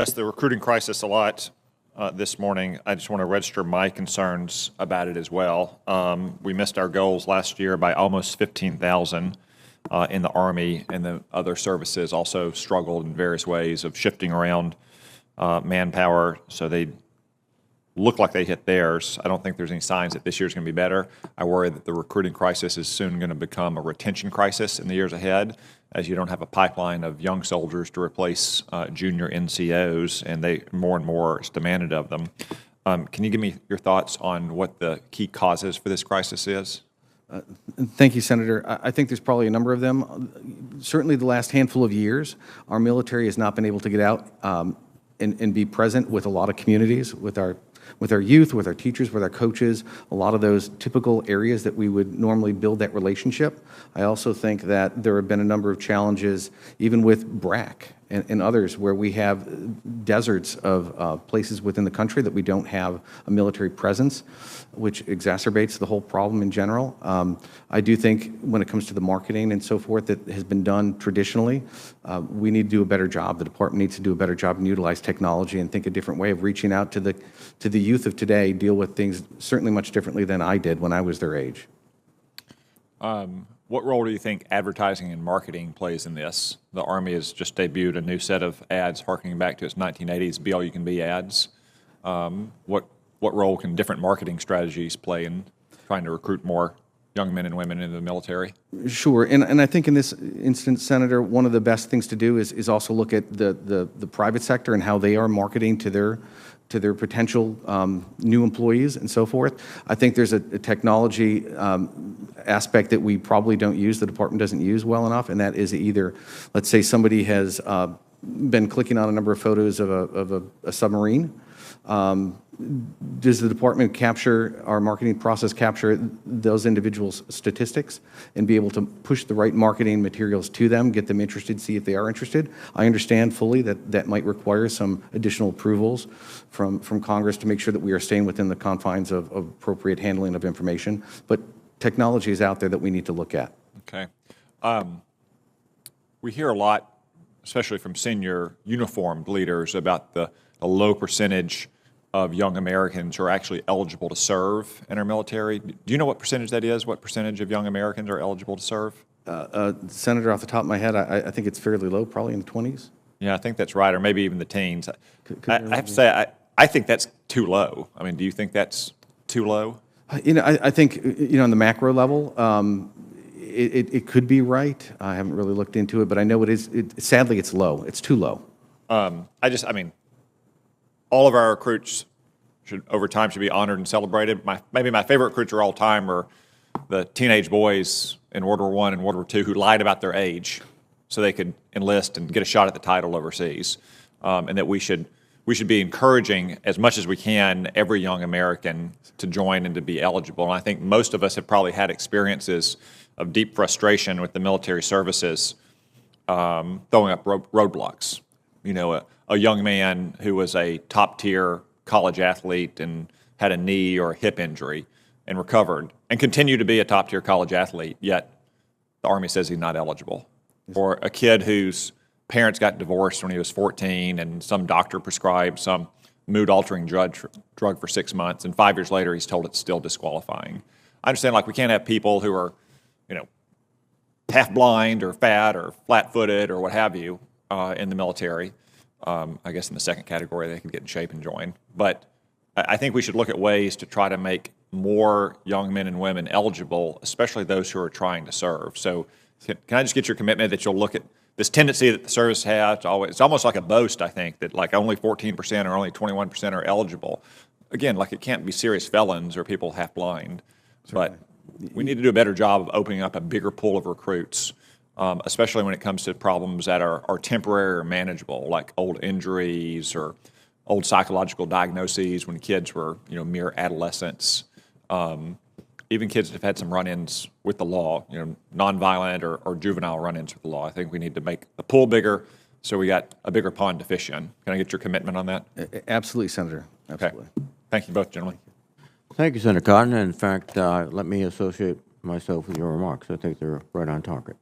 That's the recruiting crisis a lot this morning. I just want to register my concerns about it as well. We missed our goals last year by almost 15,000 in the Army, and the other services also struggled in various ways of shifting around manpower, so they look like they hit theirs. I don't think there's any signs that this year's going to be better. I worry that the recruiting crisis is soon going to become a retention crisis in the years ahead, as you don't have a pipeline of young soldiers to replace junior NCOs, and more and more is demanded of them. Can you give me your thoughts on what the key causes for this crisis is? Thank you, Senator. I think there's probably a number of them. Certainly the last handful of years, our military has not been able to get out and be present with a lot of communities, with our youth, with our teachers, with our coaches, a lot of those typical areas that we would normally build that relationship. I also think that there have been a number of challenges, even with BRAC and others, where we have deserts of places within the country that we don't have a military presence, which exacerbates the whole problem in general. I do think when it comes to the marketing and so forth that has been done traditionally, we need to do a better job. The department needs to do a better job and utilize technology and think a different way of reaching out to the youth of today, deal with things certainly much differently than I did when I was their age. What role do you think advertising and marketing plays in this? The Army has just debuted a new set of ads harkening back to its 1980s Be-All-You-Can-Be ads. What role can different marketing strategies play in trying to recruit more young men and women into the military? Sure, and I think in this instance, Senator, one of the best things to do is also look at the private sector and how they are marketing to their potential new employees and so forth. I think there's a technology aspect that we probably don't use, the department doesn't use well enough, and that is either, let's say somebody has been clicking on a number of photos of a submarine. Does the department capture, our marketing process capture those individuals' statistics and be able to push the right marketing materials to them, get them interested, see if they are interested? I understand fully that that might require some additional approvals from Congress to make sure that we are staying within the confines of appropriate handling of information, but technology is out there that we need to look at. Okay. We hear a lot, especially from senior uniformed leaders, about the low percentage of young Americans who are actually eligible to serve in our military. Do you know what percentage that is? What percentage of young Americans are eligible to serve? Senator, off the top of my head, I think it's fairly low, probably in the 20s. Yeah, I think that's right, or maybe even the teens. I have to say, I think that's too low. I mean, do you think that's too low? You know, I think, you know, on the macro level, it could be right. I haven't really looked into it, but I know it is. Sadly, it's low. It's too low. I mean, all of our recruits over time should be honored and celebrated. Maybe my favorite recruits of all time are the teenage boys in World War I and World War II who lied about their age so they could enlist and get a shot at the title overseas, and that we should be encouraging as much as we can every young American to join and to be eligible. And I think most of us have probably had experiences of deep frustration with the military services throwing up roadblocks. You know, a young man who was a top-tier college athlete and had a knee or a hip injury and recovered and continued to be a top-tier college athlete, yet the Army says he's not eligible. Or a kid whose parents got divorced when he was 14 and some doctor prescribed some mood-altering drug for 6 months, and 5 years later he's told it's still disqualifying. I understand, like, we can't have people who are, you know, half blind or fat or flat-footed or what have you in the military. I guess in the second category they could get in shape and join. But I think we should look at ways to try to make more young men and women eligible, especially those who are trying to serve. So can I just get your commitment that you'll look at this tendency that the service has to always, it's almost like a boast, I think, that like only 14% or only 21% are eligible. Again, like it can't be serious felons or people half blind. Certainly. But we need to do a better job of opening up a bigger pool of recruits, especially when it comes to problems that are temporary or manageable, like old injuries or old psychological diagnoses when kids were, you know, mere adolescents. Even kids that have had some run-ins with the law, you know, nonviolent or juvenile run-ins with the law. I think we need to make the pool bigger so we got a bigger pond to fish in. Can I get your commitment on that? Absolutely, Senator. Absolutely. Okay. Thank you both, gentlemen. Thank you, Senator Cotton. In fact, let me associate myself with your remarks. I think they're right on target.